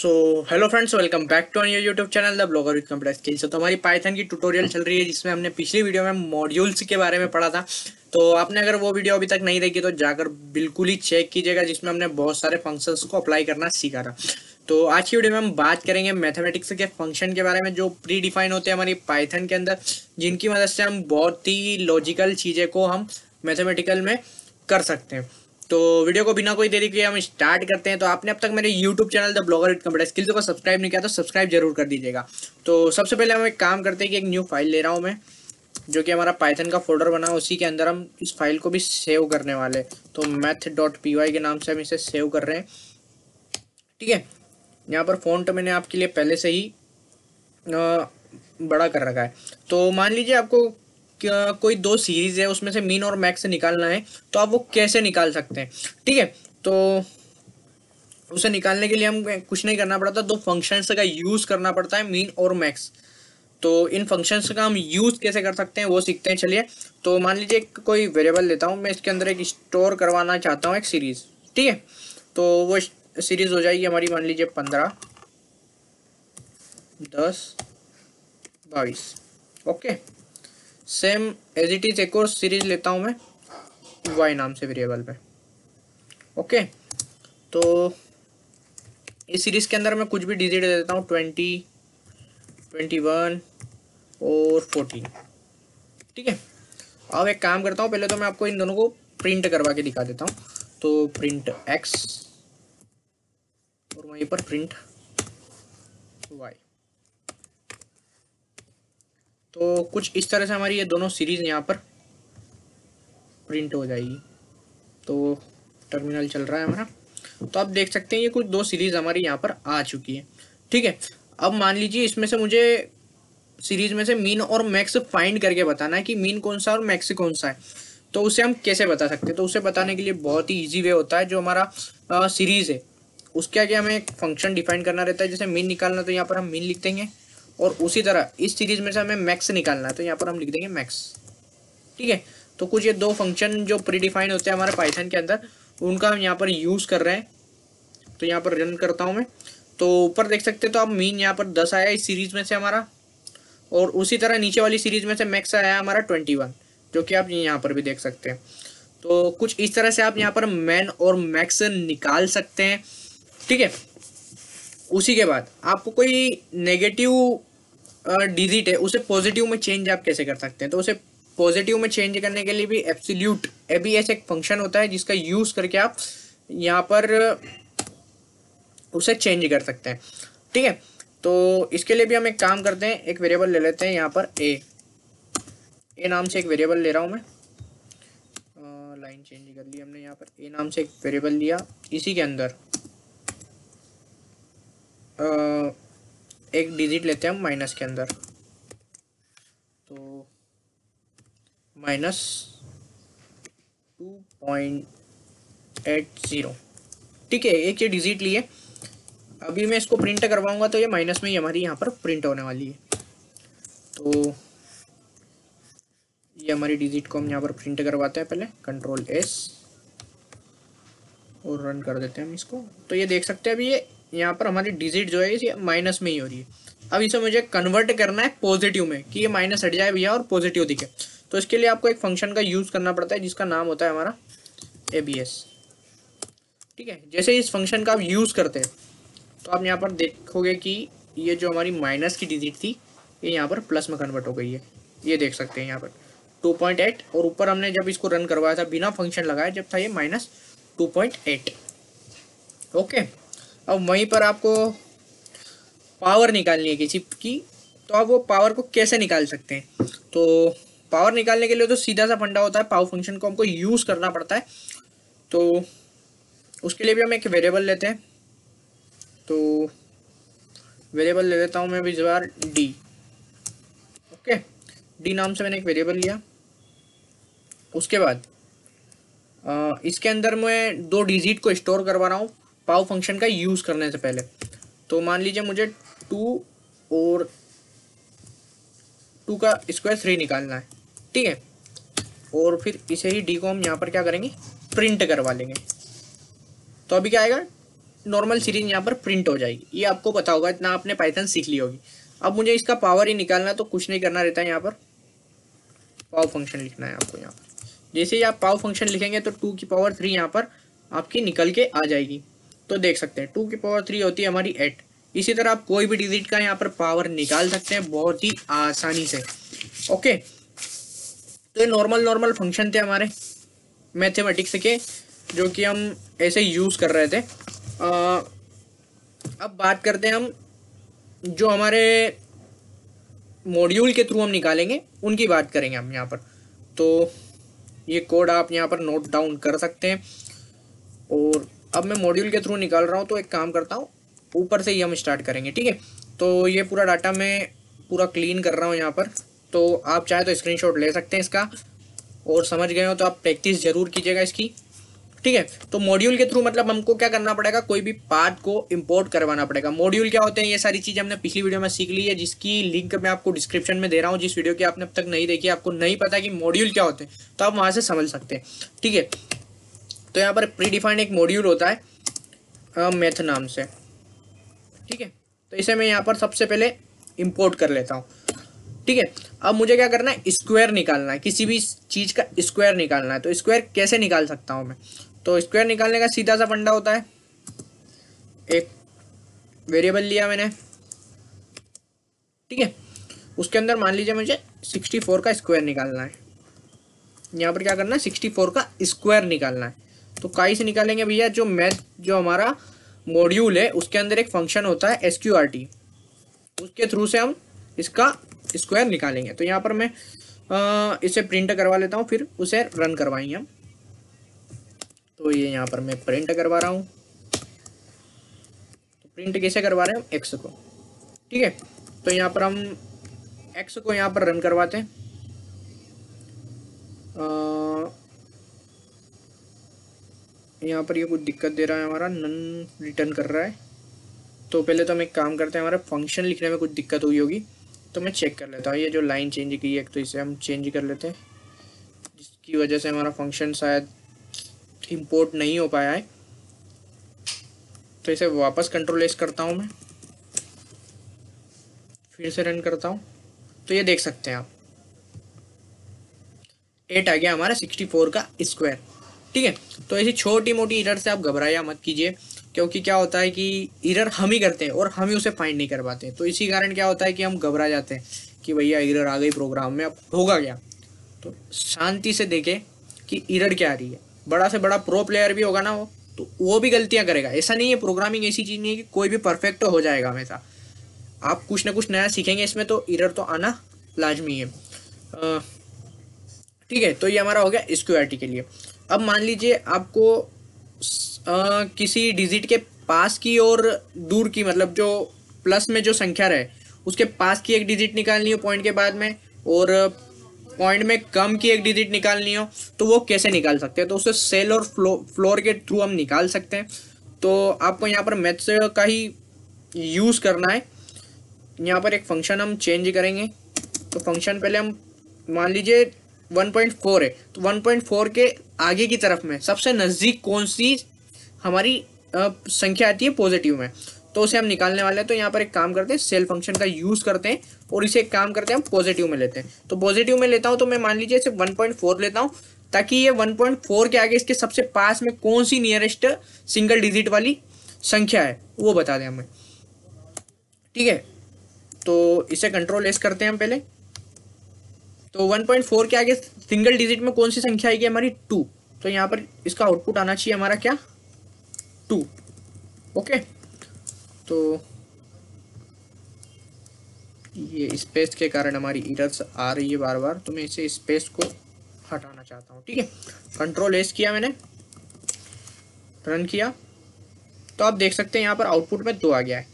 So hello friends, welcome back to your YouTube channel the blogger with computer skills. तो हमारी Python की tutorial चल रही है जिसमें हमने पिछली वीडियो में मॉड्यूल्स के बारे में पढ़ा था। तो आपने अगर वो वीडियो अभी तक नहीं देखी तो जाकर बिल्कुल ही चेक कीजिएगा, जिसमें हमने बहुत सारे फंक्शंस को अप्लाई करना सीखा था। तो आज की वीडियो में हम बात करेंगे मैथमेटिक्स के फंक्शन के बारे में जो प्री डिफाइन होते हैं हमारी पाइथन के अंदर, जिनकी मदद से हम बहुत ही लॉजिकल चीज़ें को हम मैथमेटिकल में कर सकते हैं। तो वीडियो को बिना कोई देरी किए हम स्टार्ट करते हैं। तो आपने अब तक मेरे YouTube channel the blogger with computer skills को सब्सक्राइब नहीं किया तो सब्सक्राइब जरूर कर दीजिएगा। तो सबसे पहले हम एक काम करते हैं कि एक न्यू फाइल ले रहा हूँ मैं, जो कि हमारा पाइथन का फोल्डर बना है, उसी के अंदर हम इस फाइल को भी सेव करने वाले। तो math.py के नाम से हम इसे सेव कर रहे हैं। ठीक है, यहाँ पर फॉन्ट मैंने आपके लिए पहले से ही बड़ा कर रखा है। तो मान लीजिए आपको कोई दो सीरीज है, उसमें से मीन और मैक्स निकालना है, तो आप वो कैसे निकाल सकते हैं। ठीक है, तो उसे निकालने के लिए हम कुछ नहीं करना पड़ता, दो फंक्शंस का यूज करना पड़ता है, मीन और मैक्स। तो इन फंक्शंस का हम यूज कैसे कर सकते हैं वो सीखते हैं। चलिए, तो मान लीजिए कोई वेरिएबल लेता हूँ मैं, इसके अंदर एक स्टोर करवाना चाहता हूँ एक सीरीज। ठीक है, तो वो सीरीज हो जाएगी हमारी, मान लीजिए 15, 10, 22। Okay, same as it is एक और सीरीज लेता हूँ मैं y नाम से वेरिएबल पे। ओके, तो इस सीरीज के अंदर मैं कुछ भी डिजिट दे देता हूँ, 20, 21 और 14। ठीक है, अब एक काम करता हूँ, पहले तो मैं आपको इन दोनों को प्रिंट करवा के दिखा देता हूँ। तो प्रिंट x और वहीं पर प्रिंट y। तो कुछ इस तरह से हमारी ये दोनों सीरीज यहाँ पर प्रिंट हो जाएगी। तो टर्मिनल चल रहा है हमारा, तो आप देख सकते हैं ये कुछ दो सीरीज हमारी यहाँ पर आ चुकी है। ठीक है, अब मान लीजिए इसमें से मुझे सीरीज में से मीन और मैक्स फाइंड करके बताना है कि मीन कौन सा और मैक्स कौन सा है। तो उसे हम कैसे बता सकते हैं? तो उसे बताने के लिए बहुत ही ईजी वे होता है। जो हमारा सीरीज है उसके आगे हमें एक फंक्शन डिफाइन करना रहता है। जैसे मीन निकालना, तो यहाँ पर हम मीन लिख देंगे, और उसी तरह इस सीरीज में से हमें मैक्स निकालना है, तो यहाँ पर हम लिख देंगे मैक्स। ठीक है, तो कुछ ये दो फंक्शन जो प्री डिफाइन होते हैं हमारे पाइथन के अंदर, उनका हम यहाँ पर यूज़ कर रहे हैं। तो यहाँ पर रन करता हूँ मैं, तो ऊपर देख सकते हैं, तो अब मीन यहाँ पर 10 आया इस सीरीज में से हमारा, और उसी तरह नीचे वाली सीरीज में से मैक्स आया हमारा 21, जो कि आप यहाँ पर भी देख सकते हैं। तो कुछ इस तरह से आप यहाँ पर मैन और मैक्स निकाल सकते हैं। ठीक है, उसी के बाद आपको कोई नेगेटिव डिजिट है, उसे पॉजिटिव में चेंज आप कैसे कर सकते हैं? तो उसे पॉजिटिव में चेंज करने के लिए भी एब्सोल्यूट एबीएस एक फंक्शन होता है, जिसका यूज करके आप यहाँ पर उसे चेंज कर सकते हैं। ठीक है, तो इसके लिए भी हम एक काम करते हैं, एक वेरिएबल ले लेते हैं यहाँ पर ए नाम से एक वेरिएबल ले रहा हूँ मैं। लाइन चेंज कर ली हमने, यहाँ पर ए नाम से एक वेरिएबल लिया, इसी के अंदर एक डिजिट लेते हैं हम माइनस के अंदर। तो -2.80। ठीक है, एक ये डिजिट लिए, अभी मैं इसको प्रिंट करवाऊंगा तो ये माइनस में ही हमारी यहाँ पर प्रिंट होने वाली है। तो ये हमारी डिजिट को हम यहाँ पर प्रिंट करवाते हैं, पहले कंट्रोल S और रन कर देते हैं हम इसको। तो ये देख सकते हैं अभी ये यहाँ पर हमारी डिजिट जो है ये माइनस में ही हो रही है। अब इसे मुझे कन्वर्ट करना है पॉजिटिव में, कि ये माइनस हट जाए भैया और पॉजिटिव दिखे। तो इसके लिए आपको एक फंक्शन का यूज़ करना पड़ता है, जिसका नाम होता है हमारा ABS। ठीक है, जैसे इस फंक्शन का आप यूज़ करते हैं तो आप यहाँ पर देखोगे कि ये जो हमारी माइनस की डिजिट थी ये यहाँ पर प्लस में कन्वर्ट हो गई है। ये देख सकते हैं यहाँ पर 2.8, और ऊपर हमने जब इसको रन करवाया था बिना फंक्शन लगाए, जब था ये -2.8। ओके, अब वहीं पर आपको पावर निकालनी है किसी की, तो आप वो पावर को कैसे निकाल सकते हैं? तो पावर निकालने के लिए तो सीधा सा फंडा होता है, पावर फंक्शन को हमको यूज़ करना पड़ता है। तो उसके लिए भी हम एक वेरिएबल लेते हैं। तो वेरिएबल ले लेता हूँ मैं भी इस बार डी। ओके, डी नाम से मैंने एक वेरिएबल लिया। उसके बाद इसके अंदर मैं दो डिजिट को स्टोर करवा रहा हूँ पाव फंक्शन का यूज़ करने से पहले। तो मान लीजिए मुझे 2 और 2 का स्क्वायर 3 निकालना है। ठीक है, और फिर इसे ही डी को हम यहाँ पर क्या करेंगे, प्रिंट करवा लेंगे। तो अभी क्या आएगा, नॉर्मल सीरीज यहाँ पर प्रिंट हो जाएगी। ये आपको पता होगा, इतना आपने पाइथन सीख ली होगी। अब मुझे इसका पावर ही निकालना है, तो कुछ नहीं करना रहता है, यहाँ पर पाव फंक्शन लिखना है आपको। यहाँ पर जैसे ही आप पाव फंक्शन लिखेंगे तो 2 की पावर 3 यहाँ पर आपकी निकल के आ जाएगी। तो देख सकते हैं 2 की पावर 3 होती है हमारी 8। इसी तरह आप कोई भी डिजिट का यहाँ पर पावर निकाल सकते हैं बहुत ही आसानी से। ओके, तो ये नॉर्मल फंक्शन थे हमारे मैथमेटिक्स के, जो कि हम ऐसे यूज़ कर रहे थे। अब बात करते हैं हम जो हमारे मॉड्यूल के थ्रू हम निकालेंगे उनकी बात करेंगे हम यहाँ पर। तो ये कोड आप यहाँ पर नोट डाउन कर सकते हैं। और अब मैं मॉड्यूल के थ्रू निकाल रहा हूँ, तो एक काम करता हूँ, ऊपर से ही हम स्टार्ट करेंगे, ठीक है। तो ये पूरा डाटा मैं पूरा क्लीन कर रहा हूँ यहाँ पर। तो आप चाहे तो स्क्रीनशॉट ले सकते हैं इसका, और समझ गए हो तो आप प्रैक्टिस जरूर कीजिएगा इसकी, ठीक है। तो मॉड्यूल के थ्रू मतलब हमको क्या करना पड़ेगा, कोई भी पार्ट को इंपोर्ट करवाना पड़ेगा। मॉड्यूल क्या होते हैं, ये सारी चीज़ें हमने पिछली वीडियो में सीख ली है, जिसकी लिंक मैं आपको डिस्क्रिप्शन में दे रहा हूँ। जिस वीडियो की आपने अब तक नहीं देखी, आपको नहीं पता कि मॉड्यूल क्या होते हैं, तो आप वहाँ से समझ सकते हैं, ठीक है। तो यहाँ पर प्री डिफाइंड एक मॉड्यूल होता है मैथ नाम से, ठीक है। तो इसे मैं यहाँ पर सबसे पहले इम्पोर्ट कर लेता हूँ, ठीक है। अब मुझे क्या करना है, स्क्वायर निकालना है, किसी भी चीज़ का स्क्वायर निकालना है। तो स्क्वायर कैसे निकाल सकता हूँ मैं, तो स्क्वायर निकालने का सीधा सा फंडा होता है, एक वेरिएबल लिया मैंने, ठीक है। उसके अंदर मान लीजिए मुझे 64 का स्क्वायर निकालना है। यहाँ पर क्या करना है, 64 का स्क्वायर निकालना है। तो काई से निकालेंगे भैया, जो मैथ जो हमारा मॉड्यूल है उसके अंदर एक फंक्शन होता है SQRT, उसके थ्रू से हम इसका स्क्वायर निकालेंगे। तो यहाँ पर मैं इसे प्रिंट करवा लेता हूँ, फिर उसे रन करवाएंगे हम। तो ये यहाँ पर मैं प्रिंट करवा रहा हूँ। तो प्रिंट कैसे करवा रहे हैं हम, x को, ठीक है। तो यहाँ पर हम x को यहाँ पर रन करवाते हैं। यहाँ पर ये कुछ दिक्कत दे रहा है, हमारा नन रिटर्न कर रहा है। तो पहले तो हम एक काम करते हैं, हमारे फंक्शन लिखने में कुछ दिक्कत हुई होगी, तो मैं चेक कर लेता हूँ। ये जो लाइन चेंज की है, तो इसे हम चेंज कर लेते हैं, जिसकी वजह से हमारा फंक्शन शायद इंपोर्ट नहीं हो पाया है। तो इसे वापस कंट्रोल एस करता हूँ मैं, फिर से रन करता हूँ। तो ये देख सकते हैं आप, 8 आ गया हमारा 64 का स्क्वायर, ठीक है। तो ऐसी छोटी मोटी एरर से आप घबराया मत कीजिए, क्योंकि क्या होता है कि एरर हम ही करते हैं और हम ही उसे फाइंड नहीं कर पाते। तो इसी कारण क्या होता है कि हम घबरा जाते हैं कि भैया एरर आ गई प्रोग्राम में, अब होगा क्या। तो शांति से देखें कि एरर क्या आ रही है। बड़ा से बड़ा प्रो प्लेयर भी होगा ना वो, तो वो भी गलतियां करेगा। ऐसा नहीं है, प्रोग्रामिंग ऐसी चीज़ नहीं है कि कोई भी परफेक्ट हो जाएगा हमेशा। आप कुछ ना कुछ नया सीखेंगे इसमें, तो एरर तो आना लाजमी है, ठीक है। तो ये हमारा हो गया स्क्वायरिटी के लिए। अब मान लीजिए आपको किसी डिजिट के पास की और दूर की, मतलब जो प्लस में जो संख्या रहे उसके पास की एक डिजिट निकालनी हो पॉइंट के बाद में, और पॉइंट में कम की एक डिजिट निकालनी हो, तो वो कैसे निकाल सकते हैं। तो उसे सेल और फ्लोर के थ्रू हम निकाल सकते हैं। तो आपको यहाँ पर मैथ्स का ही यूज़ करना है। यहाँ पर एक फंक्शन हम चेंज करेंगे। तो फंक्शन पहले हम मान लीजिए 1.4 है, तो 1.4 के आगे की तरफ में सबसे नज़दीक कौन सी हमारी संख्या आती है पॉजिटिव में, तो उसे हम निकालने वाले हैं। तो यहाँ पर एक काम करते हैं, सेल फंक्शन का यूज़ करते हैं और इसे एक काम करते हैं, हम पॉजिटिव में लेते हैं। तो पॉजिटिव में लेता हूँ, तो मैं मान लीजिए सिर्फ 1.4 लेता हूँ, ताकि ये 1.4 के आगे इसके सबसे पास में कौन सी नियरेस्ट सिंगल डिजिट वाली संख्या है वो बता दें हमें, ठीक है। तो इसे कंट्रोल एस करते हैं हम पहले। तो 1.4 के आगे सिंगल डिजिट में कौन सी संख्या आएगी हमारी, 2। तो यहाँ पर इसका आउटपुट आना चाहिए हमारा क्या, 2, ओके। तो ये स्पेस के कारण हमारी एरर्स आ रही है बार बार, तो मैं इसे स्पेस को हटाना चाहता हूँ, ठीक है। कंट्रोल एस किया मैंने, रन किया, तो आप देख सकते हैं यहाँ पर आउटपुट में 2 आ गया है।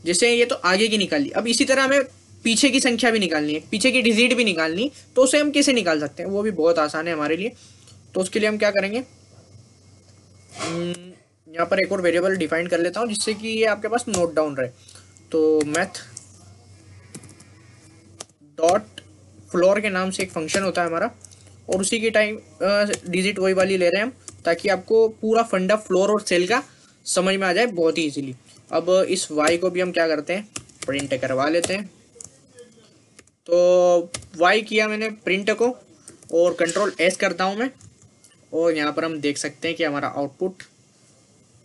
जैसे ये तो आगे की निकाली, अब इसी तरह हमें पीछे की संख्या भी निकालनी है, पीछे की डिजिट भी निकालनी, तो उसे हम कैसे निकाल सकते हैं, वो भी बहुत आसान है हमारे लिए। तो उसके लिए हम क्या करेंगे, यहाँ पर एक और वेरिएबल डिफाइन कर लेता हूँ, जिससे कि ये आपके पास नोट डाउन रहे। तो मैथ डॉट फ्लोर के नाम से एक फंक्शन होता है हमारा, और उसी की टाइम डिजिट वही वाली ले रहे हैं हम, ताकि आपको पूरा फंडा फ्लोर और सेल का समझ में आ जाए बहुत ही इजीली। अब इस y को भी हम क्या करते हैं, प्रिंट करवा लेते हैं। तो y किया मैंने प्रिंट को, और कंट्रोल S करता हूँ मैं, और यहाँ पर हम देख सकते हैं कि हमारा आउटपुट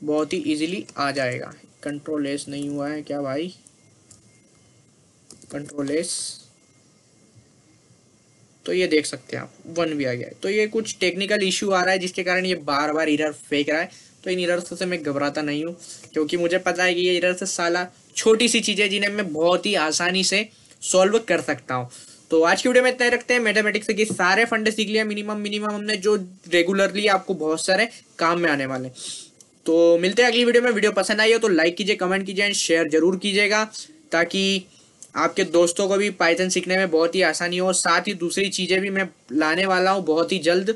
बहुत ही इजीली आ जाएगा। कंट्रोल S नहीं हुआ है क्या भाई, कंट्रोल S, तो ये देख सकते हैं आप 1 भी आ गया है। तो ये कुछ टेक्निकल इशू आ रहा है जिसके कारण ये बार बार एरर फेंक रहा है। तो इन एरर्स से मैं घबराता नहीं हूँ, क्योंकि मुझे पता है कि ये एरर से साला छोटी सी चीज़ें जिन्हें मैं बहुत ही आसानी से सॉल्व कर सकता हूँ। तो आज की वीडियो में इतना ही रखते हैं। मैथमेटिक्स के सारे फंडे सीख लिया, मिनिमम हमने, जो रेगुलरली आपको बहुत सारे काम में आने वाले। तो मिलते हैं अगली वीडियो में। वीडियो पसंद आई हो तो लाइक कीजिए, कमेंट कीजिए एंड शेयर जरूर कीजिएगा, ताकि आपके दोस्तों को भी पाइथन सीखने में बहुत ही आसानी हो। साथ ही दूसरी चीज़ें भी मैं लाने वाला हूँ बहुत ही जल्द।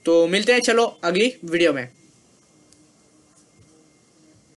तो मिलते हैं चलो अगली वीडियो में।